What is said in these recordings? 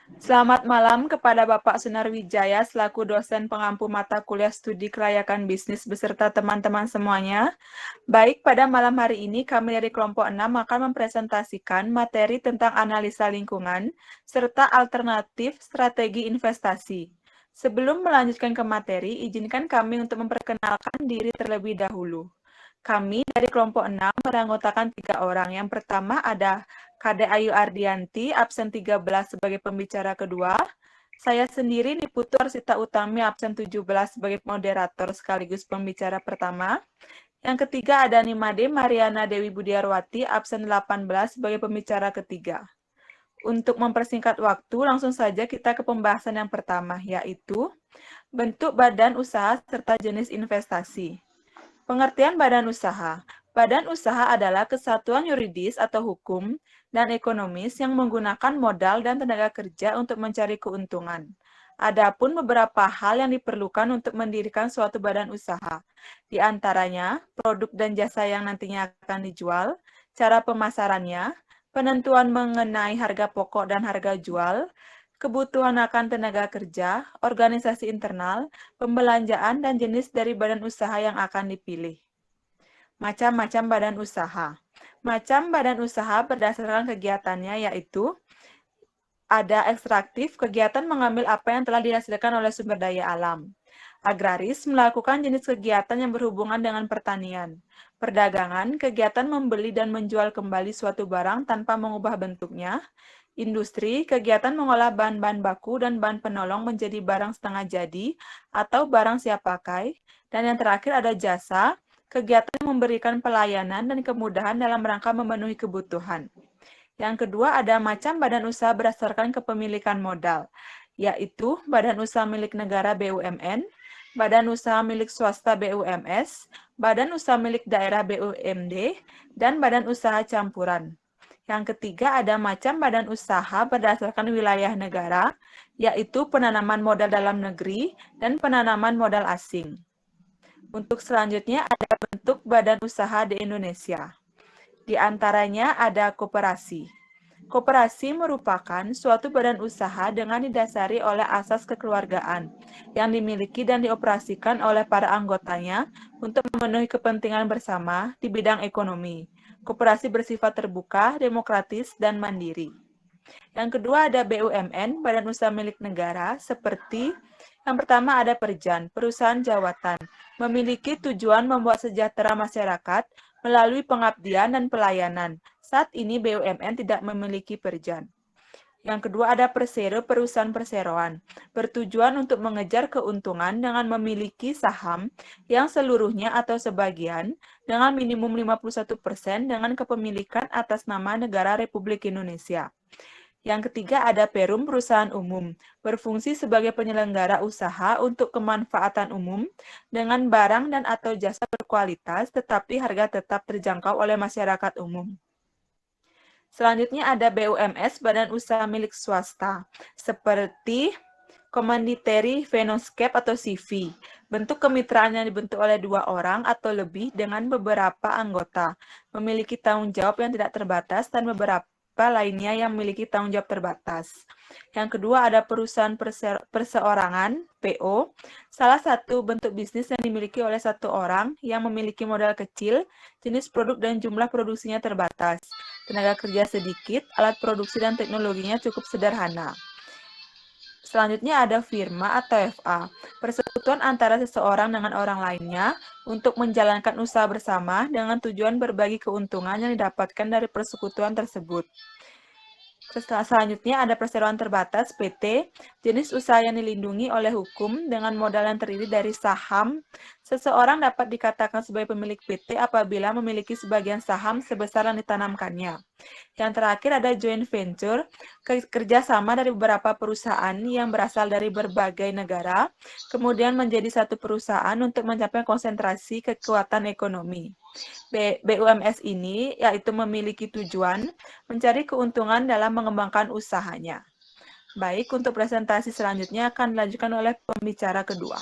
Selamat malam kepada Bapak Sunarwijaya selaku dosen pengampu mata kuliah studi kelayakan bisnis beserta teman-teman semuanya. Baik, pada malam hari ini kami dari kelompok 6 akan mempresentasikan materi tentang analisa lingkungan serta alternatif strategi investasi. Sebelum melanjutkan ke materi, izinkan kami untuk memperkenalkan diri terlebih dahulu. Kami dari kelompok 6 beranggotakan 3 orang. Yang pertama ada Kade Ayu Ardianti, absen 13 sebagai pembicara kedua. Saya sendiri Niputu Arsita Utami, absen 17 sebagai moderator sekaligus pembicara pertama. Yang ketiga ada Nimade Mariana Dewi Budiarwati, absen 18 sebagai pembicara ketiga. Untuk mempersingkat waktu, langsung saja kita ke pembahasan yang pertama, yaitu bentuk badan usaha serta jenis investasi. Pengertian badan usaha. Badan usaha adalah kesatuan yuridis atau hukum dan ekonomis yang menggunakan modal dan tenaga kerja untuk mencari keuntungan. Adapun beberapa hal yang diperlukan untuk mendirikan suatu badan usaha. Di antaranya, produk dan jasa yang nantinya akan dijual, cara pemasarannya, penentuan mengenai harga pokok dan harga jual, kebutuhan akan tenaga kerja, organisasi internal, pembelanjaan, dan jenis dari badan usaha yang akan dipilih. Macam-macam badan usaha. Macam badan usaha berdasarkan kegiatannya yaitu ada ekstraktif, kegiatan mengambil apa yang telah dihasilkan oleh sumber daya alam. Agraris, melakukan jenis kegiatan yang berhubungan dengan pertanian. Perdagangan, kegiatan membeli dan menjual kembali suatu barang tanpa mengubah bentuknya. Industri, kegiatan mengolah bahan-bahan baku dan bahan penolong menjadi barang setengah jadi atau barang siap pakai. Dan yang terakhir ada jasa, kegiatan memberikan pelayanan dan kemudahan dalam rangka memenuhi kebutuhan. Yang kedua ada macam badan usaha berdasarkan kepemilikan modal, yaitu badan usaha milik negara BUMN, badan usaha milik swasta BUMS, badan usaha milik daerah BUMD, dan badan usaha campuran. Yang ketiga ada macam badan usaha berdasarkan wilayah negara, yaitu penanaman modal dalam negeri dan penanaman modal asing. Untuk selanjutnya ada bentuk badan usaha di Indonesia. Di antaranya ada koperasi. Koperasi merupakan suatu badan usaha dengan didasari oleh asas kekeluargaan yang dimiliki dan dioperasikan oleh para anggotanya untuk memenuhi kepentingan bersama di bidang ekonomi. Koperasi bersifat terbuka, demokratis, dan mandiri. Yang kedua ada BUMN, Badan Usaha Milik Negara, seperti yang pertama ada Perjan, perusahaan jawatan, memiliki tujuan membuat sejahtera masyarakat melalui pengabdian dan pelayanan. Saat ini BUMN tidak memiliki Perjan. Yang kedua ada Persero, perusahaan perseroan, bertujuan untuk mengejar keuntungan dengan memiliki saham yang seluruhnya atau sebagian dengan minimum 51% dengan kepemilikan atas nama Negara Republik Indonesia. Yang ketiga ada Perum, perusahaan umum, berfungsi sebagai penyelenggara usaha untuk kemanfaatan umum dengan barang dan atau jasa berkualitas tetapi harga tetap terjangkau oleh masyarakat umum. Selanjutnya ada BUMS, badan usaha milik swasta, seperti Community Venoscape atau CV. Bentuk kemitraan yang dibentuk oleh 2 orang atau lebih dengan beberapa anggota, memiliki tanggung jawab yang tidak terbatas dan beberapa lainnya yang memiliki tanggung jawab terbatas. Yang kedua ada perusahaan perseorangan, PO, salah satu bentuk bisnis yang dimiliki oleh satu orang yang memiliki modal kecil, jenis produk dan jumlah produksinya terbatas, tenaga kerja sedikit, alat produksi dan teknologinya cukup sederhana. Selanjutnya ada firma atau FA, persekutuan antara seseorang dengan orang lainnya untuk menjalankan usaha bersama dengan tujuan berbagi keuntungan yang didapatkan dari persekutuan tersebut. Selanjutnya ada perseroan terbatas PT, jenis usaha yang dilindungi oleh hukum dengan modal yang terdiri dari saham. Seseorang dapat dikatakan sebagai pemilik PT apabila memiliki sebagian saham sebesar yang ditanamkannya. Yang terakhir ada joint venture, kerjasama dari beberapa perusahaan yang berasal dari berbagai negara, kemudian menjadi satu perusahaan untuk mencapai konsentrasi kekuatan ekonomi. BUMS ini yaitu memiliki tujuan mencari keuntungan dalam mengembangkan usahanya. Baik, untuk presentasi selanjutnya akan dilanjutkan oleh pembicara kedua.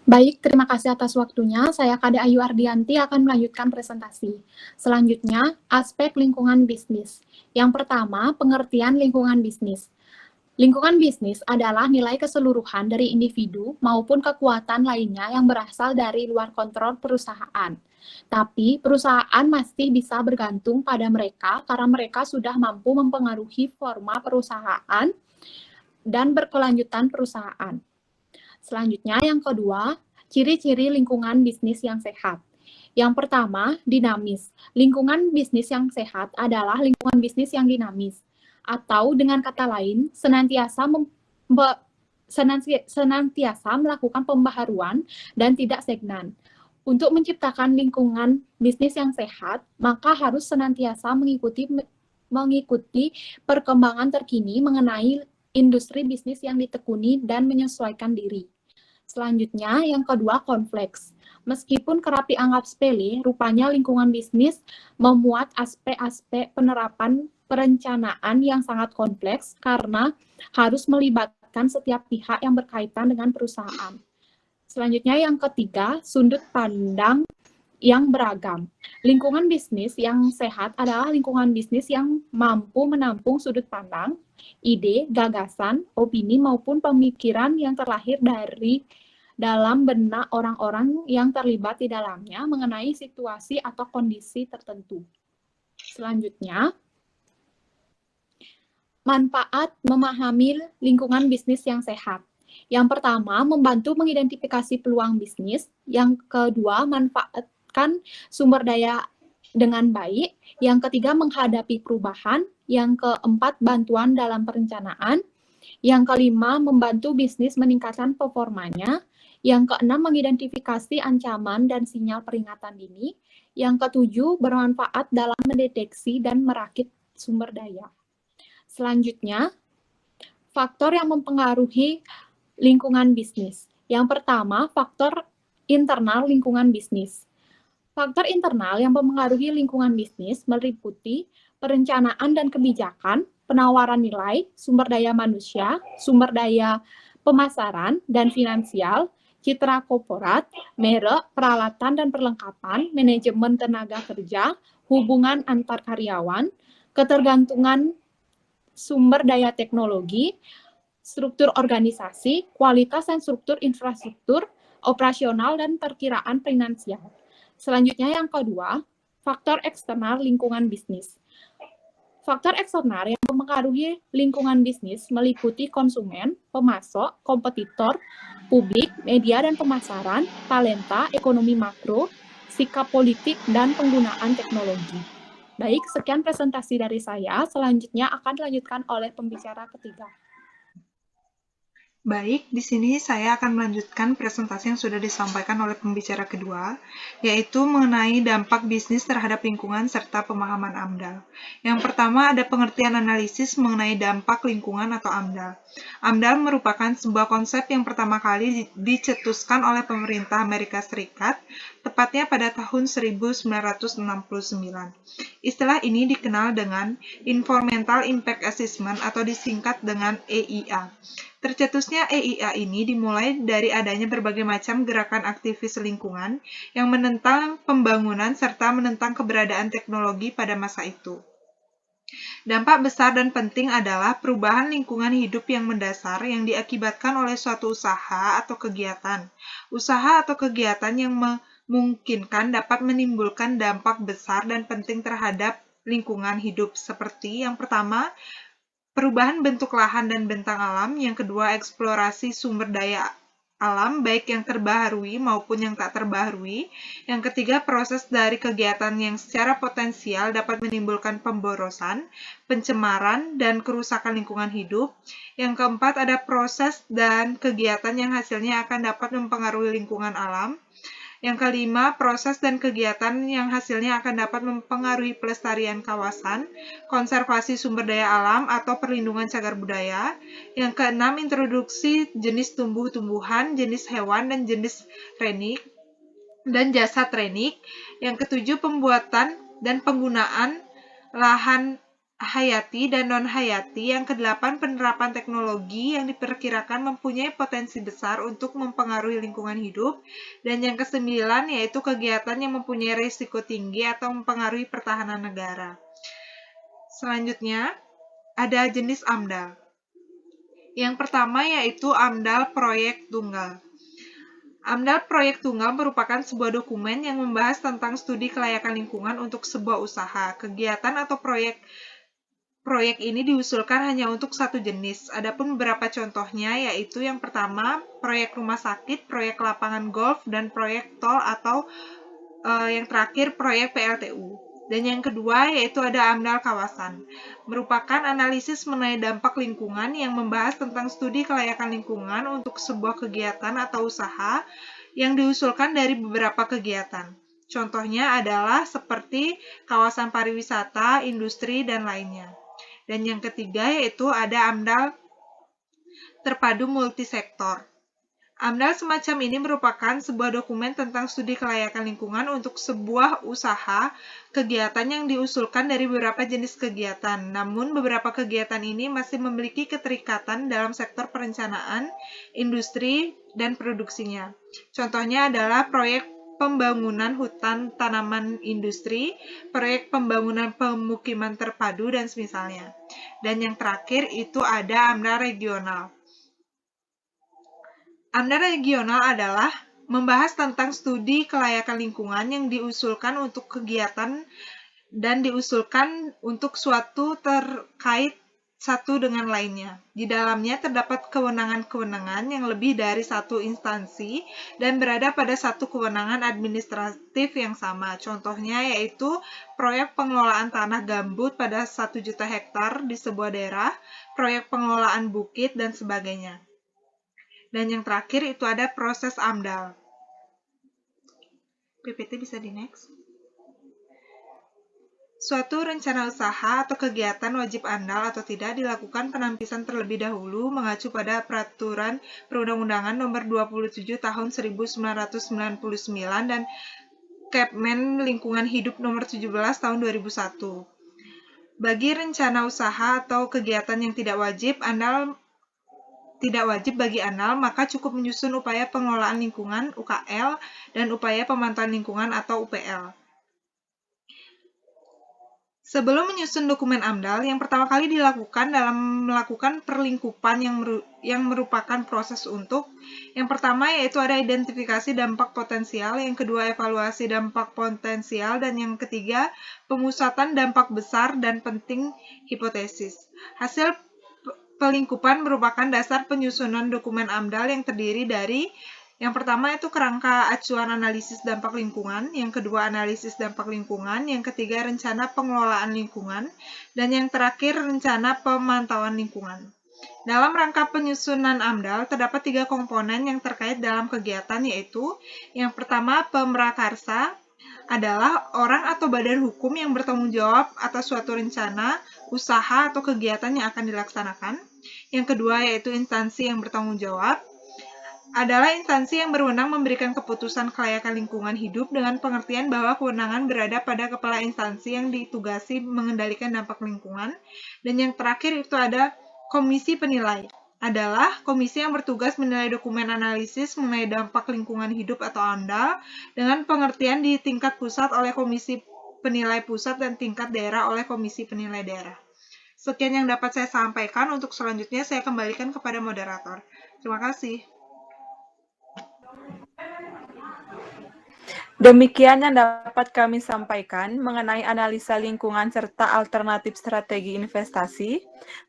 Baik, terima kasih atas waktunya. Saya Kade Ayu Ardianti akan melanjutkan presentasi. Selanjutnya, aspek lingkungan bisnis. Yang pertama, pengertian lingkungan bisnis. Lingkungan bisnis adalah nilai keseluruhan dari individu maupun kekuatan lainnya yang berasal dari luar kontrol perusahaan. Tapi perusahaan masih bisa bergantung pada mereka karena mereka sudah mampu mempengaruhi forma perusahaan dan berkelanjutan perusahaan. Selanjutnya, yang kedua, ciri-ciri lingkungan bisnis yang sehat. Yang pertama, dinamis. Lingkungan bisnis yang sehat adalah lingkungan bisnis yang dinamis. Atau dengan kata lain, senantiasa melakukan pembaharuan dan tidak stagnan. Untuk menciptakan lingkungan bisnis yang sehat, maka harus senantiasa mengikuti perkembangan terkini mengenai industri bisnis yang ditekuni dan menyesuaikan diri. Selanjutnya, yang kedua, kompleks. Meskipun kerap dianggap sepele, rupanya lingkungan bisnis memuat aspek-aspek penerapan perencanaan yang sangat kompleks karena harus melibatkan setiap pihak yang berkaitan dengan perusahaan. Selanjutnya, yang ketiga, sudut pandang yang beragam. Lingkungan bisnis yang sehat adalah lingkungan bisnis yang mampu menampung sudut pandang, ide, gagasan, opini, maupun pemikiran yang terlahir dari dalam benak orang-orang yang terlibat di dalamnya mengenai situasi atau kondisi tertentu. Selanjutnya, manfaat memahami lingkungan bisnis yang sehat. Yang pertama, membantu mengidentifikasi peluang bisnis. Yang kedua, manfaatkan sumber daya dengan baik. Yang ketiga, menghadapi perubahan. Yang keempat, bantuan dalam perencanaan. Yang kelima, membantu bisnis meningkatkan performanya. Yang keenam, mengidentifikasi ancaman dan sinyal peringatan dini. Yang ketujuh, bermanfaat dalam mendeteksi dan merakit sumber daya. Selanjutnya, faktor yang mempengaruhi lingkungan bisnis. Yang pertama, faktor internal lingkungan bisnis. Faktor internal yang mempengaruhi lingkungan bisnis meliputi perencanaan dan kebijakan, penawaran nilai, sumber daya manusia, sumber daya pemasaran dan finansial, citra korporat, merek, peralatan dan perlengkapan, manajemen tenaga kerja, hubungan antar karyawan, ketergantungan sumber daya teknologi, struktur organisasi, kualitas dan struktur infrastruktur, operasional, dan perkiraan finansial. Selanjutnya yang kedua, faktor eksternal lingkungan bisnis. Faktor eksternal yang mempengaruhi lingkungan bisnis meliputi konsumen, pemasok, kompetitor, publik, media dan pemasaran, talenta, ekonomi makro, sikap politik, dan penggunaan teknologi. Baik, sekian presentasi dari saya. Selanjutnya akan dilanjutkan oleh pembicara ketiga. Baik, di sini saya akan melanjutkan presentasi yang sudah disampaikan oleh pembicara kedua, yaitu mengenai dampak bisnis terhadap lingkungan serta pemahaman AMDAL. Yang pertama ada pengertian analisis mengenai dampak lingkungan atau AMDAL. AMDAL merupakan sebuah konsep yang pertama kali dicetuskan oleh pemerintah Amerika Serikat, tepatnya pada tahun 1969. Istilah ini dikenal dengan Environmental Impact Assessment atau disingkat dengan EIA. Tercetusnya EIA ini dimulai dari adanya berbagai macam gerakan aktivis lingkungan yang menentang pembangunan serta menentang keberadaan teknologi pada masa itu. Dampak besar dan penting adalah perubahan lingkungan hidup yang mendasar yang diakibatkan oleh suatu usaha atau kegiatan. Usaha atau kegiatan yang memungkinkan dapat menimbulkan dampak besar dan penting terhadap lingkungan hidup seperti yang pertama, perubahan bentuk lahan dan bentang alam, yang kedua eksplorasi sumber daya alam baik yang terbaharui maupun yang tak terbaharui, yang ketiga proses dari kegiatan yang secara potensial dapat menimbulkan pemborosan, pencemaran, dan kerusakan lingkungan hidup, yang keempat ada proses dan kegiatan yang hasilnya akan dapat mempengaruhi lingkungan alam, yang kelima, proses dan kegiatan yang hasilnya akan dapat mempengaruhi pelestarian kawasan, konservasi sumber daya alam, atau perlindungan cagar budaya. Yang keenam, introduksi jenis tumbuh-tumbuhan, jenis hewan, dan jenis renik, dan jasad renik. Yang ketujuh, pembuatan dan penggunaan lahan hayati dan non-hayati. Yang ke-8, penerapan teknologi yang diperkirakan mempunyai potensi besar untuk mempengaruhi lingkungan hidup. Dan yang ke-9, yaitu kegiatan yang mempunyai risiko tinggi atau mempengaruhi pertahanan negara. Selanjutnya, ada jenis AMDAL. Yang pertama yaitu AMDAL proyek tunggal. AMDAL proyek tunggal merupakan sebuah dokumen yang membahas tentang studi kelayakan lingkungan untuk sebuah usaha, kegiatan atau proyek. Proyek ini diusulkan hanya untuk satu jenis. Adapun beberapa contohnya yaitu yang pertama, proyek rumah sakit, proyek lapangan golf, dan proyek tol atau yang terakhir proyek PLTU. Dan yang kedua yaitu ada AMDAL kawasan. Merupakan analisis mengenai dampak lingkungan yang membahas tentang studi kelayakan lingkungan untuk sebuah kegiatan atau usaha yang diusulkan dari beberapa kegiatan. Contohnya adalah seperti kawasan pariwisata, industri, dan lainnya. Dan yang ketiga yaitu ada AMDAL terpadu multisektor. AMDAL semacam ini merupakan sebuah dokumen tentang studi kelayakan lingkungan untuk sebuah usaha, kegiatan yang diusulkan dari beberapa jenis kegiatan. Namun beberapa kegiatan ini masih memiliki keterikatan dalam sektor perencanaan, industri, dan produksinya. Contohnya adalah proyek pembangunan hutan tanaman industri, proyek pembangunan pemukiman terpadu, dan semisalnya. Dan yang terakhir itu ada AMDAL regional. AMDAL regional adalah membahas tentang studi kelayakan lingkungan yang diusulkan untuk kegiatan dan diusulkan untuk suatu terkait satu dengan lainnya. Di dalamnya terdapat kewenangan-kewenangan yang lebih dari satu instansi dan berada pada satu kewenangan administratif yang sama. Contohnya yaitu proyek pengelolaan tanah gambut pada 1 juta hektar di sebuah daerah, proyek pengelolaan bukit, dan sebagainya. Dan yang terakhir itu ada proses AMDAL. PPT bisa di next. Suatu rencana usaha atau kegiatan wajib AMDAL atau tidak dilakukan penampisan terlebih dahulu mengacu pada Peraturan Perundang-undangan Nomor 27 Tahun 1999 dan Kepmen Lingkungan Hidup Nomor 17 Tahun 2001. Bagi rencana usaha atau kegiatan yang tidak wajib bagi AMDAL, maka cukup menyusun upaya pengelolaan lingkungan (UKL) dan upaya pemantauan lingkungan atau UPL. Sebelum menyusun dokumen AMDAL, yang pertama kali dilakukan dalam melakukan perlingkupan yang merupakan proses untuk yang pertama yaitu ada identifikasi dampak potensial, yang kedua evaluasi dampak potensial, dan yang ketiga pemusatan dampak besar dan penting hipotesis. Hasil pelingkupan merupakan dasar penyusunan dokumen AMDAL yang terdiri dari yang pertama itu kerangka acuan analisis dampak lingkungan, yang kedua analisis dampak lingkungan, yang ketiga rencana pengelolaan lingkungan, dan yang terakhir rencana pemantauan lingkungan. Dalam rangka penyusunan AMDAL terdapat 3 komponen yang terkait dalam kegiatan yaitu yang pertama pemrakarsa adalah orang atau badan hukum yang bertanggung jawab atas suatu rencana, usaha, atau kegiatan yang akan dilaksanakan. Yang kedua yaitu instansi yang bertanggung jawab adalah instansi yang berwenang memberikan keputusan kelayakan lingkungan hidup dengan pengertian bahwa kewenangan berada pada kepala instansi yang ditugasi mengendalikan dampak lingkungan. Dan yang terakhir itu ada komisi penilai adalah komisi yang bertugas menilai dokumen analisis mengenai dampak lingkungan hidup atau AMDAL dengan pengertian di tingkat pusat oleh komisi penilai pusat dan tingkat daerah oleh komisi penilai daerah. Sekian yang dapat saya sampaikan. Untuk selanjutnya saya kembalikan kepada moderator. Terima kasih. Demikian yang dapat kami sampaikan mengenai analisa lingkungan serta alternatif strategi investasi.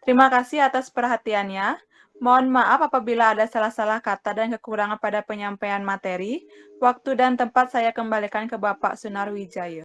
Terima kasih atas perhatiannya. Mohon maaf apabila ada salah-salah kata dan kekurangan pada penyampaian materi. Waktu dan tempat saya kembalikan ke Bapak Sunarwijaya.